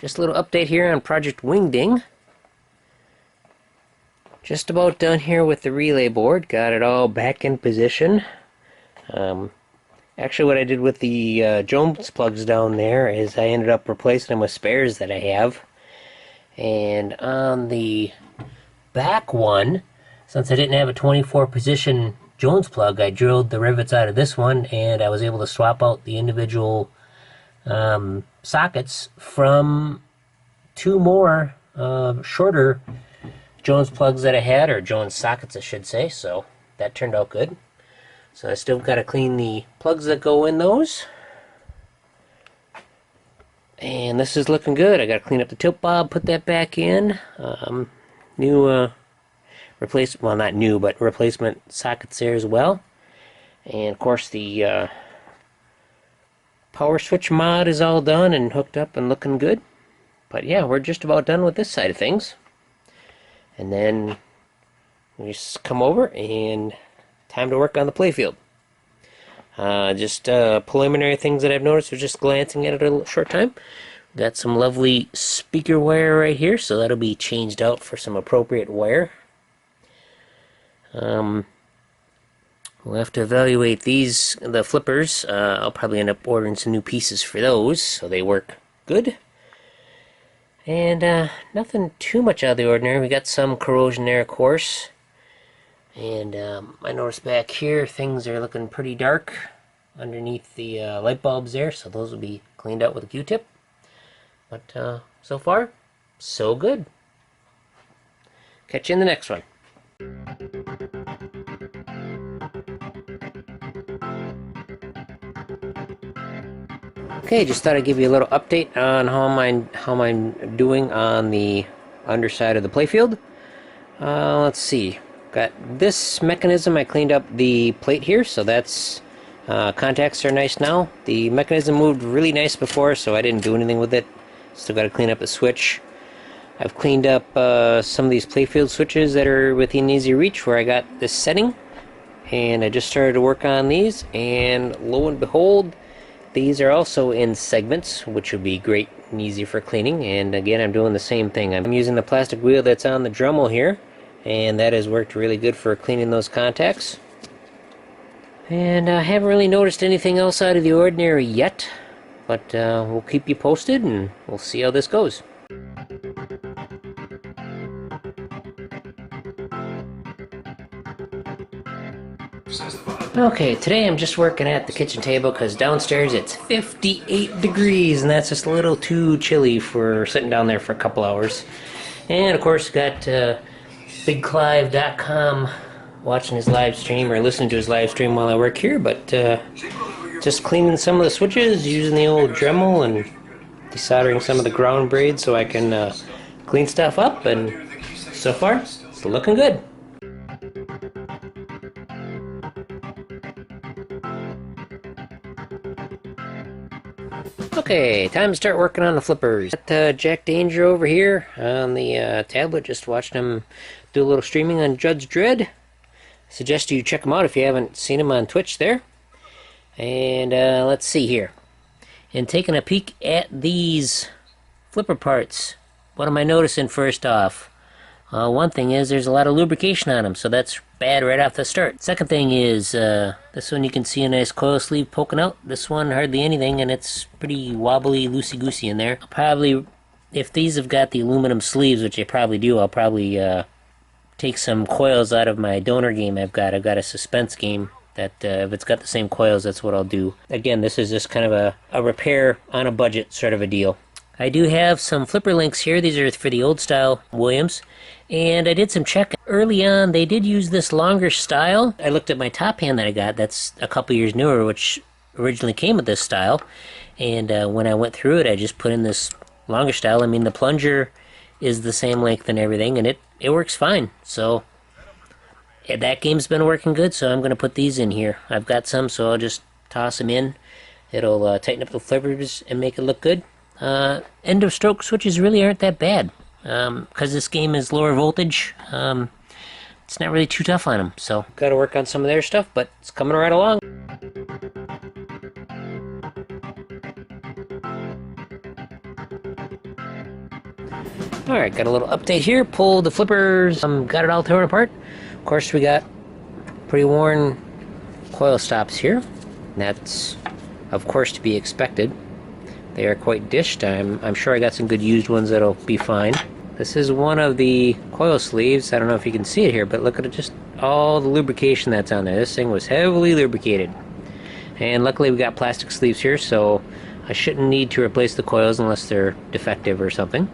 Just a little update here on Project Wingding. Just about done here with the relay board. Got it all back in position. Actually, what I did with the Jones plugs down there is I ended up replacing them with spares that I have. And on the back one, since I didn't have a 24 position Jones plug, I drilled the rivets out of this one, and I was able to swap out the individual sockets from two more shorter Jones plugs that I had, or Jones sockets I should say, so that turned out good. So I still got to clean the plugs that go in those. And this is looking good. I got to clean up the tilt bob, put that back in. New well, not new, but replacement sockets there as well. And of course the power switch mod is all done and hooked up and looking good. But yeah, we're just about done with this side of things. And then we just come over and time to work on the playfield. Just preliminary things that I've noticed, was just glancing at it a short time. Got some lovely speaker wire right here, so that'll be changed out for some appropriate wire. We'll have to evaluate these, the flippers. I'll probably end up ordering some new pieces for those, so they work good. And nothing too much out of the ordinary. We got some corrosion there, of course. And I noticed back here things are looking pretty dark underneath the light bulbs there, so those will be cleaned out with a Q-tip. But so far, so good. Catch you in the next one. Okay, just thought I'd give you a little update on how I'm doing on the underside of the playfield. Let's see. Got this mechanism. I cleaned up the plate here, so that's contacts are nice now. The mechanism moved really nice before, so I didn't do anything with it. Still got to clean up the switch. I've cleaned up some of these playfield switches that are within easy reach where I got this setting, and I just started to work on these, and lo and behold, these are also in segments, which would be great and easy for cleaning. And again, I'm doing the same thing. I'm using the plastic wheel that's on the Dremel here, and that has worked really good for cleaning those contacts. And I haven't really noticed anything else out of the ordinary yet, but we'll keep you posted and we'll see how this goes. Okay, today I'm just working at the kitchen table because downstairs it's 58 degrees and that's just a little too chilly for sitting down there for a couple hours. And of course got BigClive.com watching his live stream or listening to his live stream while I work here, but just cleaning some of the switches using the old Dremel and desoldering some of the ground braid so I can clean stuff up, and so far it's looking good. Okay, time to start working on the flippers. Got Jack Danger over here on the tablet, just watching him do a little streaming on Judge Dredd. Suggest you check him out if you haven't seen him on Twitch there. And let's see here. And taking a peek at these flipper parts, what am I noticing first off? One thing is there's a lot of lubrication on them, so that's bad right off the start. Second thing is this one you can see a nice coil sleeve poking out. This one hardly anything, and it's pretty wobbly, loosey-goosey in there. I'll probably, if these have got the aluminum sleeves, which they probably do, I'll probably take some coils out of my donor game I've got. I've got a suspense game that if it's got the same coils, that's what I'll do. Again, this is just kind of a repair on a budget sort of a deal. I do have some flipper links here. These are for the old style Williams. And I did some checking. Early on, they did use this longer style. I looked at my top hand that I got. That's a couple years newer, which originally came with this style. And when I went through it, I just put in this longer style. I mean, the plunger is the same length and everything, and it works fine. So yeah, that game's been working good, so I'm going to put these in here. I've got some, so I'll just toss them in. It'll tighten up the flippers and make it look good. End of stroke switches really aren't that bad. Because this game is lower voltage, it's not really too tough on them. So, got to work on some of their stuff, but it's coming right along. Alright, got a little update here. Pulled the flippers, got it all torn apart. Of course, we got pretty worn coil stops here. That's, of course, to be expected. They are quite dished. I'm sure I got some good used ones that'll be fine. This is one of the coil sleeves. I don't know if you can see it here, but look at it, just all the lubrication that's on there. This thing was heavily lubricated. And luckily we got plastic sleeves here, so I shouldn't need to replace the coils unless they're defective or something.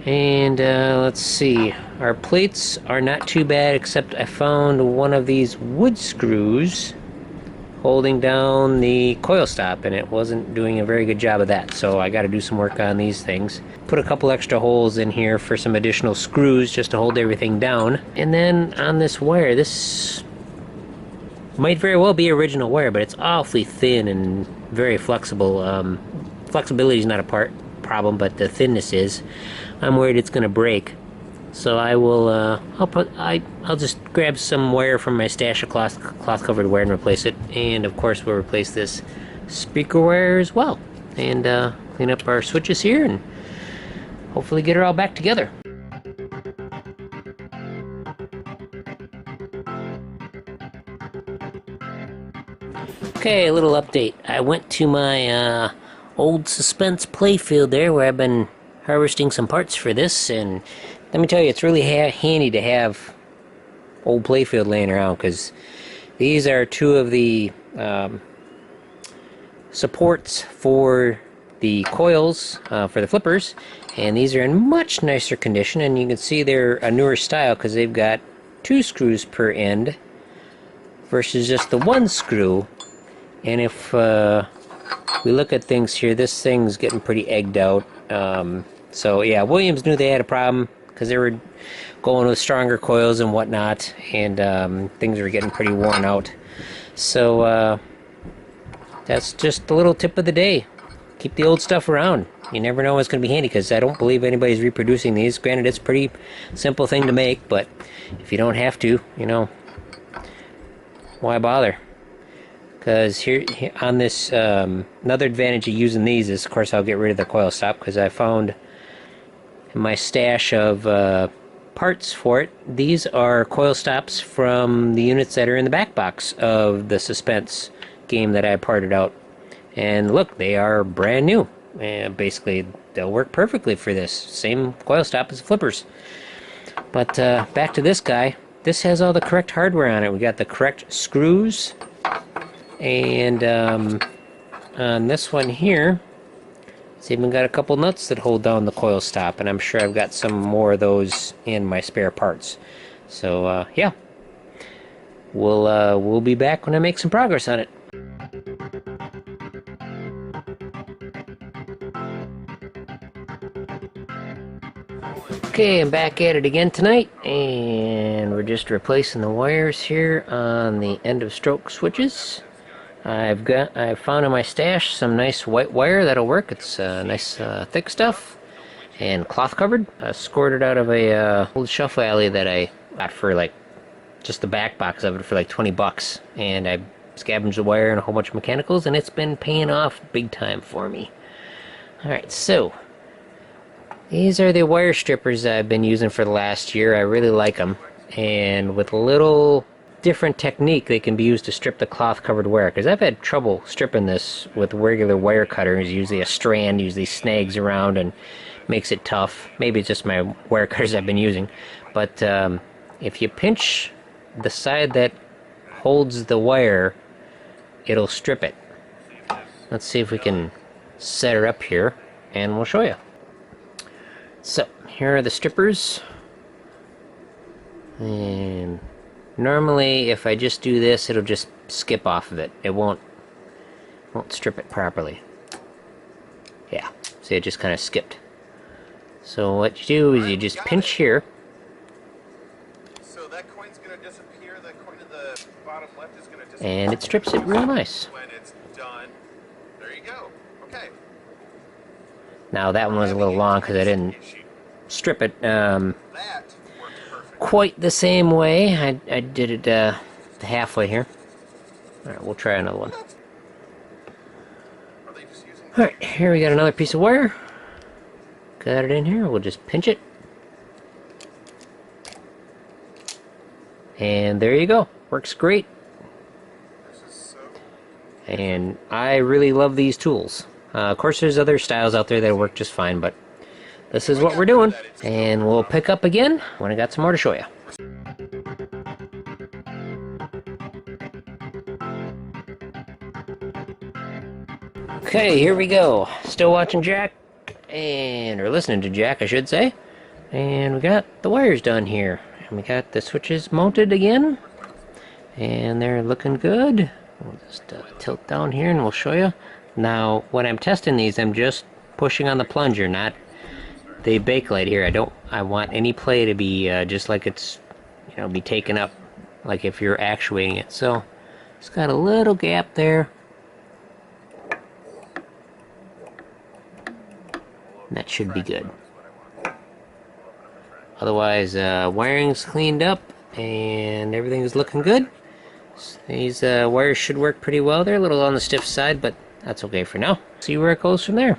And let's see, our plates are not too bad, except I found one of these wood screws holding down the coil stop, and it wasn't doing a very good job of that, so I got to do some work on these things. Put a couple extra holes in here for some additional screws just to hold everything down. And then on this wire, this might very well be original wire, but it's awfully thin and very flexible. Flexibility is not a problem, but the thinness is. I'm worried it's going to break. So I will, I'll just grab some wire from my stash of cloth-covered wire and replace it. And of course we'll replace this speaker wire as well. And clean up our switches here and hopefully get her all back together. Okay, a little update. I went to my old suspense playfield there where I've been harvesting some parts for this, and let me tell you, it's really handy to have old playfield laying around, because these are two of the supports for the coils for the flippers, and these are in much nicer condition, and you can see they're a newer style because they've got 2 screws per end versus just the 1 screw. And if we look at things here, this thing's getting pretty egged out. So yeah, Williams knew they had a problem because they were going with stronger coils and whatnot, and things were getting pretty worn out. So that's just a little tip of the day. Keep the old stuff around. You never know what's going to be handy, because I don't believe anybody's reproducing these. Granted, it's a pretty simple thing to make, but if you don't have to, you know, why bother? Because here on this, another advantage of using these is, of course, I'll get rid of the coil stop, because I found in my stash of parts for it, these are coil stops from the units that are in the back box of the suspense game that I parted out. And look, they are brand new. And basically, they'll work perfectly for this. Same coil stop as the flippers. But back to this guy. This has all the correct hardware on it. We got the correct screws. And on this one here, it's even got a couple nuts that hold down the coil stop, and I'm sure I've got some more of those in my spare parts. So yeah, we'll be back when I make some progress on it. Okay, I'm back at it again tonight, and we're just replacing the wires here on the end of stroke switches. I've found in my stash some nice white wire that'll work. It's nice thick stuff and cloth covered. I scored it out of a old shelf alley that I got for like just the back box of it for like 20 bucks, and I scavenged the wire and a whole bunch of mechanicals, and it's been paying off big time for me. Alright, so these are the wire strippers that I've been using for the last year. I really like them, and with a little different technique they can be used to strip the cloth covered wire, because I've had trouble stripping this with regular wire cutters. Usually a strand usually snags around and makes it tough. Maybe it's just my wire cutters I've been using, but if you pinch the side that holds the wire, it'll strip it. Let's see if we can set her up here and we'll show you. So here are the strippers, and normally if I just do this, it'll just skip off of it. It won't strip it properly. Yeah, see, it just kind of skipped. So what you do is you just pinch here. So that coin's going to disappear, that coin at the bottom left is going to disappear. And it strips it real nice. When it's done, there you go. Okay. Now that one was a little long because I didn't strip it quite the same way. I did it halfway here. Alright, we'll try another one. Alright, here we got another piece of wire. got it in here. We'll just pinch it. And there you go. Works great. And I really love these tools. Of course, there's other styles out there that work just fine, but this is what we're doing. And we'll pick up again when I got some more to show you. Okay, here we go. Still watching Jack, or listening to Jack, I should say. And we got the wires done here. And we got the switches mounted again. And they're looking good. We'll just tilt down here and we'll show you. Now, when I'm testing these, I'm just pushing on the plunger, not the bakelite here. I want any play to be just like it's, be taken up, like if you're actuating it. So, it's got a little gap there. That should be good. Otherwise, wiring's cleaned up and everything's looking good. So these wires should work pretty well. They're a little on the stiff side, but that's okay for now. See where it goes from there.